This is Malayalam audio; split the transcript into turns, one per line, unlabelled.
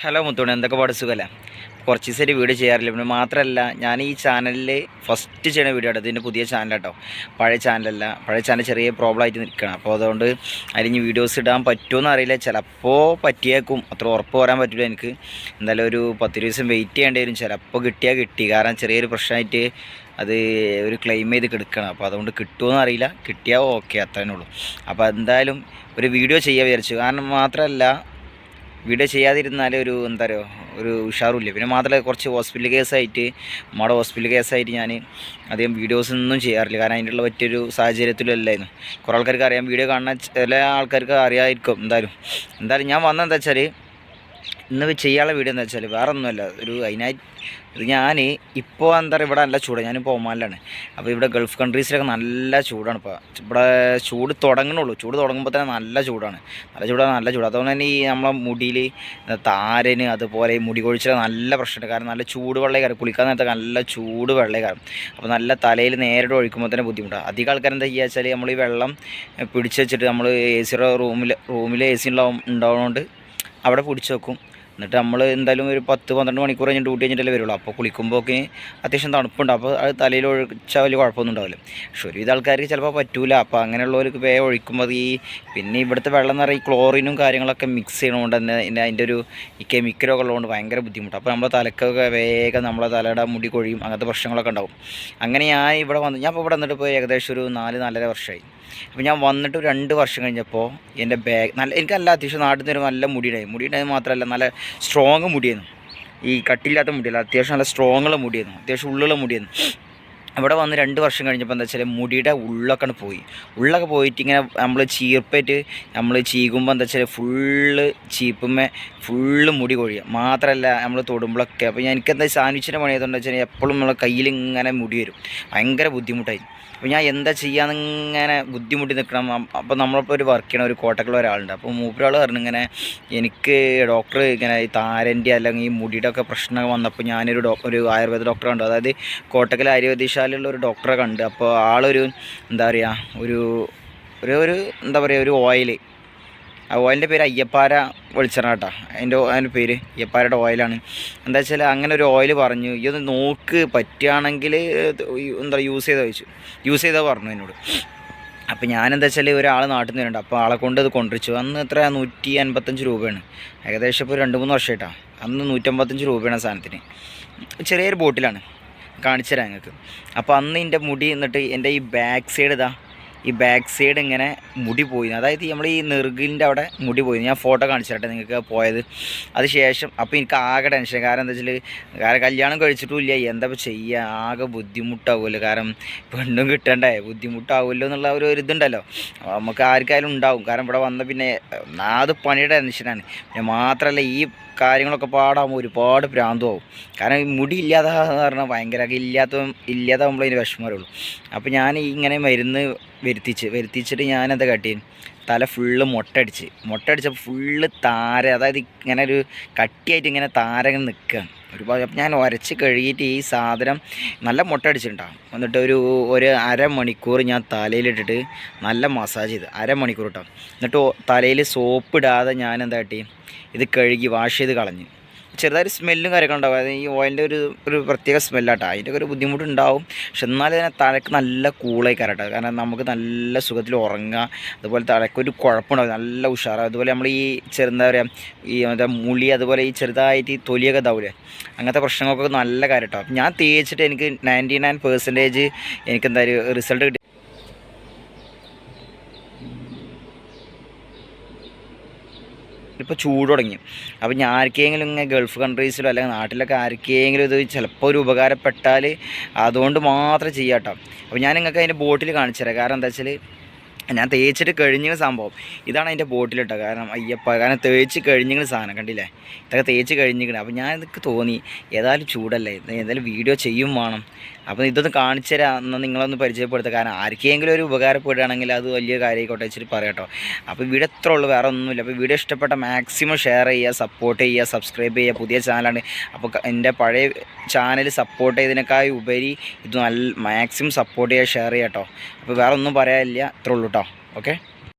ഹലോ മുത്തോണി, എന്തൊക്കെ പാട് സുഖമല്ലേ? കുറച്ച് ദിവസമായിട്ട് വീഡിയോ ചെയ്യാറില്ല. പിന്നെ മാത്രമല്ല, ഞാൻ ഈ ചാനലിൽ ഫസ്റ്റ് ചെയ്യുന്ന വീഡിയോ ആണ്. ഇതിൻ്റെ പുതിയ ചാനൽ കേട്ടോ, പഴയ ചാനലല്ല. പഴയ ചാനൽ ചെറിയ പ്രോബ്ലം ആയിട്ട് നിൽക്കുകയാണ്. അപ്പോൾ അതുകൊണ്ട് അതിന് വീഡിയോസ് ഇടാൻ പറ്റുമെന്ന് അറിയില്ല. ചിലപ്പോൾ പറ്റിയേക്കും, അത്ര ഉറപ്പ് പറയാൻ പറ്റില്ല എനിക്ക്. എന്തായാലും ഒരു 10 ദിവസം വെയിറ്റ് ചെയ്യേണ്ടി വരും. ചിലപ്പോൾ കിട്ടിയാൽ കിട്ടി, കാരണം ചെറിയൊരു പ്രശ്നമായിട്ട് അത് ഒരു ക്ലെയിം ചെയ്ത് കിടക്കണം. അപ്പോൾ അതുകൊണ്ട് കിട്ടുമെന്ന് അറിയില്ല. കിട്ടിയാൽ ഓക്കെ, അത്രേ ഉള്ളൂ. അപ്പോൾ എന്തായാലും ഒരു വീഡിയോ ചെയ്യാൻ വിചാരിച്ചു. കാരണം മാത്രമല്ല, വീഡിയോ ചെയ്യാതിരുന്നാൽ ഒരു എന്താ പറയുക, ഒരു ഉഷാറില്ല. പിന്നെ മാത്രമല്ല, കുറച്ച് ഹോസ്പിറ്റൽ കേസായിട്ട്, നമ്മുടെ ഹോസ്പിറ്റൽ കേസായിട്ട് ഞാൻ അധികം വീഡിയോസൊന്നും ചെയ്യാറില്ല. കാരണം അതിനുള്ള പറ്റിയൊരു സാഹചര്യത്തിലല്ലായിരുന്നു. കുറേ ആൾക്കാർക്ക് അറിയാം, വീഡിയോ കാണുന്ന ചില ആൾക്കാർക്ക് അറിയാമായിരിക്കും. എന്തായാലും ഞാൻ വന്നതെന്താ വെച്ചാൽ, ഇന്ന് ചെയ്യാനുള്ള വീഡിയോ എന്താ വെച്ചാൽ വേറെ ഒന്നുമല്ല, അതിനായിട്ട് ഞാൻ ഇപ്പോൾ എന്താ പറയുക, ഇവിടെ നല്ല ചൂടാണ്. ഞാനിപ്പോൾ ഒമാനിലാണ്. അപ്പോൾ ഇവിടെ ഗൾഫ് കൺട്രീസിലൊക്കെ നല്ല ചൂടാണ്. ഇപ്പോൾ ഇവിടെ ചൂട് തുടങ്ങണുള്ളൂ. ചൂട് തുടങ്ങുമ്പോൾ തന്നെ നല്ല ചൂടാണ്. അതുകൊണ്ട് തന്നെ ഈ നമ്മളെ മുടിയിൽ താരന്, അതുപോലെ ഈ മുടി കൊഴിച്ചിൽ നല്ല പ്രശ്നമുണ്ട്. കാരണം നല്ല ചൂട് വെള്ളം കയറും, കുളിക്കാൻ നേരത്തെ നല്ല ചൂട് വെള്ളം കയറും. അപ്പോൾ നല്ല തലയിൽ നേരിട്ട് ഒഴിക്കുമ്പോൾ തന്നെ ബുദ്ധിമുട്ടാണ്. അധികം ആൾക്കാർ എന്താ ചെയ്യുക വെച്ചാൽ, നമ്മൾ ഈ വെള്ളം പിടിച്ച് വെച്ചിട്ട് നമ്മൾ എ സിയുടെ റൂമിൽ എ സി ഉണ്ടാവുന്നതുകൊണ്ട് അവിടെ പിടിച്ച് വെക്കും. എന്നിട്ട് നമ്മൾ എന്തായാലും ഒരു 10-12 മണിക്കൂർ കഴിഞ്ഞ് ഡ്യൂട്ടി കഴിഞ്ഞിട്ടല്ലേ വരുള്ളൂ. അപ്പോൾ കുളിക്കുമ്പോഴൊക്കെ അത്യാവശ്യം തണുപ്പുണ്ട്. അപ്പോൾ അത് തലയിൽ ഒഴിച്ചാൽ വലിയ കുഴപ്പമൊന്നും ഉണ്ടാവില്ല. പക്ഷെ ഒരുവിധ ആൾക്കാർക്ക് ചിലപ്പോൾ പറ്റൂല. അപ്പോൾ അങ്ങനെയുള്ളവർക്ക് വേഗം ഒഴിക്കുമ്പോൾ പിന്നെ ഇവിടുത്തെ വെള്ളം എന്ന് പറയുക ക്ലോറിനും കാര്യങ്ങളൊക്കെ മിക്സ് ചെയ്യണതുകൊണ്ട് തന്നെ അതിൻ്റെ ഒരു ഈ കെമിക്കലൊക്കെ ഉള്ളതുകൊണ്ട് ഭയങ്കര ബുദ്ധിമുട്ടാണ്. അപ്പോൾ നമ്മളെ തലക്കൊക്കെ വേഗം നമ്മളെ തലയുടെ മുടി കൊഴിയും, അങ്ങനത്തെ പ്രശ്നങ്ങളൊക്കെ ഉണ്ടാവും. അങ്ങനെ ഞാൻ ഇപ്പോൾ ഇവിടെ വന്നിട്ട് ഇപ്പോൾ ഏകദേശം ഒരു 4-4.5 വർഷമായി. അപ്പോൾ ഞാൻ വന്നിട്ട് 2 വർഷം കഴിഞ്ഞപ്പോൾ എൻ്റെ എനിക്ക് നല്ല അത്യാവശ്യം നാട്ടിൽ നിന്ന് നല്ല മുടിയുണ്ടായി മാത്രമല്ല, നല്ല സ്ട്രോങ് മുടിയായിരുന്നു. ഈ കട്ടില്ലാത്ത മുടിയല്ല, അത്യാവശ്യം നല്ല സ്ട്രോങ്ങുള്ള മുടിയായിരുന്നു, അത്യാവശ്യം ഉള്ളുള്ള മുടിയായിരുന്നു. ഇവിടെ വന്ന് 2 വർഷം കഴിഞ്ഞപ്പോൾ എന്താ വെച്ചാൽ, മുടിയുടെ ഉള്ളൊക്കെ പോയിട്ട് ഇങ്ങനെ നമ്മൾ ചീർപ്പായിട്ട് നമ്മൾ ചീകുമ്പോൾ എന്താ വെച്ചാൽ ഫുള്ള് മുടി കൊഴിയുക. മാത്രമല്ല നമ്മൾ തൊടുമ്പോഴൊക്കെ. അപ്പോൾ എനിക്കെന്താ സാൻഡ്വിച്ചിൻ്റെ പണി ആയതുകൊണ്ട് വെച്ചാൽ എപ്പോഴും നമ്മളെ കയ്യിൽ ഇങ്ങനെ മുടി വരും, ഭയങ്കര ബുദ്ധിമുട്ടായി. അപ്പോൾ ഞാൻ എന്താ ചെയ്യാന്നിങ്ങനെ ബുദ്ധിമുട്ടി നിൽക്കണം. അപ്പോൾ നമ്മളിപ്പോൾ ഒരു വർക്ക് ചെയ്യണ ഒരു കോട്ടക്കുള്ള ഒരാളുണ്ട്. അപ്പോൾ മൂപ്പരാൾ പറഞ്ഞു, ഇങ്ങനെ എനിക്ക് ഡോക്ടർ ഇങ്ങനെ ഈ താരൻ്റെ അല്ലെങ്കിൽ ഈ മുടിയുടെ ഒക്കെ പ്രശ്നം വന്നപ്പോൾ ഞാനൊരു ആയുർവേദ ഡോക്ടറെ കണ്ടു. അതായത് കോട്ടക്കൽ ആയുർവേദശാലയുള്ള ഒരു ഡോക്ടറെ കണ്ട്. അപ്പോൾ ആളൊരു എന്താ പറയുക, ഒരു എന്താ പറയുക, ഒരു ഓയിൽ, ആ ഓയിലിൻ്റെ പേര് അയ്യപ്പാര വെളിച്ചെണ്ണ കേട്ടോ. അതിൻ്റെ പേര് അയ്യപ്പാരയുടെ ഓയിലാണ്. എന്താ വെച്ചാൽ അങ്ങനെ ഒരു ഓയിൽ പറഞ്ഞു, ഇതൊന്ന് നോക്ക്, പറ്റുകയാണെങ്കിൽ എന്താ യൂസ് ചെയ്താൽ പറഞ്ഞു എന്നോട്. അപ്പോൾ ഞാനെന്താ വെച്ചാൽ ഒരാൾ നാട്ടിൽ നിന്ന് വരുന്നുണ്ട്. അപ്പോൾ ആളെ കൊണ്ട് ഇത് കൊണ്ടുവച്ചു. അന്ന് എത്ര 155 രൂപയാണ്, ഏകദേശം ഇപ്പോൾ 2-3 വർഷമായിട്ടാണ്. അന്ന് 155 രൂപയാണ് സാധനത്തിന്. ചെറിയൊരു ബോട്ടിലാണ്, കാണിച്ചു തരാം നിങ്ങൾക്ക്. അപ്പോൾ അന്ന് എൻ്റെ മുടി എന്നിട്ട് എൻ്റെ ഈ ബാക്ക് സൈഡ് ഇങ്ങനെ മുടി പോയി. അതായത് നമ്മൾ ഈ നെറുകിൻ്റെ അവിടെ മുടി പോയി. ഞാൻ ഫോട്ടോ കാണിച്ചു തരട്ടെ നിങ്ങൾക്ക് പോയത്. അത് ശേഷം അപ്പോൾ എനിക്ക് ആകെ ടെൻഷൻ. കാരണം എന്താ വെച്ചാൽ കല്യാണം കഴിച്ചിട്ടുമില്ല, എന്താ ചെയ്യുക, ആകെ ബുദ്ധിമുട്ടാവുമല്ലോ. കാരണം പെണ്ണും കിട്ടണ്ടേ, ബുദ്ധിമുട്ടാവുമല്ലോ എന്നുള്ള ഒരു ഇതുണ്ടല്ലോ, നമുക്ക് ആർക്കായാലും ഉണ്ടാവും. കാരണം ഇവിടെ വന്ന പിന്നെ അത് പണിയുടെ ടെൻഷനാണ്. പിന്നെ മാത്രമല്ല, ഈ കാര്യങ്ങളൊക്കെ പാടാകുമ്പോൾ ഒരുപാട് ഭ്രാന്തമാവും. കാരണം ഈ മുടി ഇല്ലാതെ പറഞ്ഞാൽ ഭയങ്കര ഇല്ലാതാകുമ്പോൾ അതിന് വിഷമം വരുള്ളൂ. അപ്പോൾ ഞാൻ ഇങ്ങനെ മരുന്ന് വരുത്തിച്ചിട്ട് ഞാനെന്താ കാട്ടിയത്, തല ഫുള്ള് മുട്ടടിച്ചപ്പോൾ ഫുള്ള് താര, അതായത് ഇങ്ങനെ ഒരു കട്ടിയായിട്ട് ഇങ്ങനെ താര ഇങ്ങനെ നിൽക്കുകയാണ് ഒരുപാട്. അപ്പം ഞാൻ ഉരച്ച് കഴുകിയിട്ട് ഈ സാധനം നല്ല മുട്ടടിച്ചിട്ടുണ്ടാകും. എന്നിട്ട് ഒരു 1/2 മണിക്കൂർ ഞാൻ തലയിലിട്ടിട്ട് നല്ല മസാജ് ചെയ്ത് 1/2 മണിക്കൂർ ഇട്ടാം. എന്നിട്ട് തലയിൽ സോപ്പ് ഇടാതെ ഞാൻ എന്താ കാട്ടി, ഇത് കഴുകി വാഷ് ചെയ്ത് കളഞ്ഞു. ചെറുതായൊരു സ്മെല്ലും കാര്യങ്ങളൊക്കെ ഉണ്ടാവും. അതായത് ഈ ഓയിലിൻ്റെ ഒരു പ്രത്യേക സ്മെല്ലാട്ടോ. അതിൻ്റെ ഒരു ബുദ്ധിമുട്ടുണ്ടാവും. പക്ഷെ എന്നാലും തന്നെ തലക്ക് നല്ല കൂളായി കയറട്ടെ. കാരണം നമുക്ക് നല്ല സുഖത്തിൽ ഉറങ്ങുക, അതുപോലെ തലക്കൊരു കുഴപ്പമുണ്ടാവും, നല്ല ഉഷാറാവും. അതുപോലെ നമ്മൾ ഈ എന്താ പറയുക, ഈ മുളി, അതുപോലെ ഈ ചെറുതായിട്ട് ഈ തൊലിയൊക്കെ ഇതാവില്ലേ, അങ്ങനത്തെ പ്രശ്നങ്ങൾക്കൊക്കെ നല്ല കാര്യട്ടോ. ഞാൻ തേച്ചിട്ട് എനിക്ക് 99% എനിക്കെന്താ ഒരു റിസൾട്ട് കിട്ടി. ഇപ്പോൾ ചൂട് തുടങ്ങി. അപ്പോൾ ഞാൻ ആർക്കെങ്കിലും ഇങ്ങനെ ഗൾഫ് കൺട്രീസിലോ അല്ലെങ്കിൽ നാട്ടിലൊക്കെ ആർക്കെങ്കിലും ഇത് ചിലപ്പോൾ ഒരു ഉപകാരപ്പെട്ടാൽ അതുകൊണ്ട് മാത്രം ചെയ്യാം കേട്ടോ. അപ്പോൾ ഞാൻ നിങ്ങൾക്ക് അതിൻ്റെ ബോട്ടിൽ കാണിച്ചു തരാം. കാരണം എന്താ വെച്ചാൽ, ഞാൻ തേച്ചിട്ട് കഴിഞ്ഞ സംഭവം ഇതാണ് അതിൻ്റെ ബോട്ടിൽ കേട്ടോ. കാരണം തേച്ച് കഴിഞ്ഞ സാധനം കണ്ടില്ലേ, ഇതൊക്കെ തേച്ച് കഴിഞ്ഞിരിക്കണം. അപ്പോൾ ഞാൻ ഇതൊക്കെ തോന്നി, ഏതായാലും ചൂടല്ലേ, ഏതായാലും വീഡിയോ ചെയ്യും വേണം. അപ്പോൾ ഇതൊന്ന് കാണിച്ചു തരാം, എന്നാൽ നിങ്ങളൊന്ന് പരിചയപ്പെടുത്തുക. കാരണം ആർക്കെങ്കിലും ഒരു ഉപകാരപ്പെടുകയാണെങ്കിൽ അത് വലിയ കാര്യമായിക്കോട്ടെ വെച്ചിട്ട് പറയാം കേട്ടോ. അപ്പോൾ വീഡിയോ എത്ര ഉള്ളൂ, വേറെ ഒന്നുമില്ല. അപ്പോൾ വീഡിയോ ഇഷ്ടപ്പെട്ട മാക്സിമം ഷെയർ ചെയ്യുക, സപ്പോർട്ട് ചെയ്യുക, സബ്സ്ക്രൈബ് ചെയ്യുക. പുതിയ ചാനലാണ്. അപ്പോൾ എൻ്റെ പഴയ ചാനൽ സപ്പോർട്ട് ചെയ്തതിനേക്കാൾ ഉപരി ഇത് മാക്സിമം സപ്പോർട്ട് ചെയ്യുക, ഷെയർ ചെയ്യുക കേട്ടോ. അപ്പോൾ വേറെ ഒന്നും പറയാനില്ല, ഇത്ര ഉള്ളൂ കേട്ടോ. ഓക്കെ.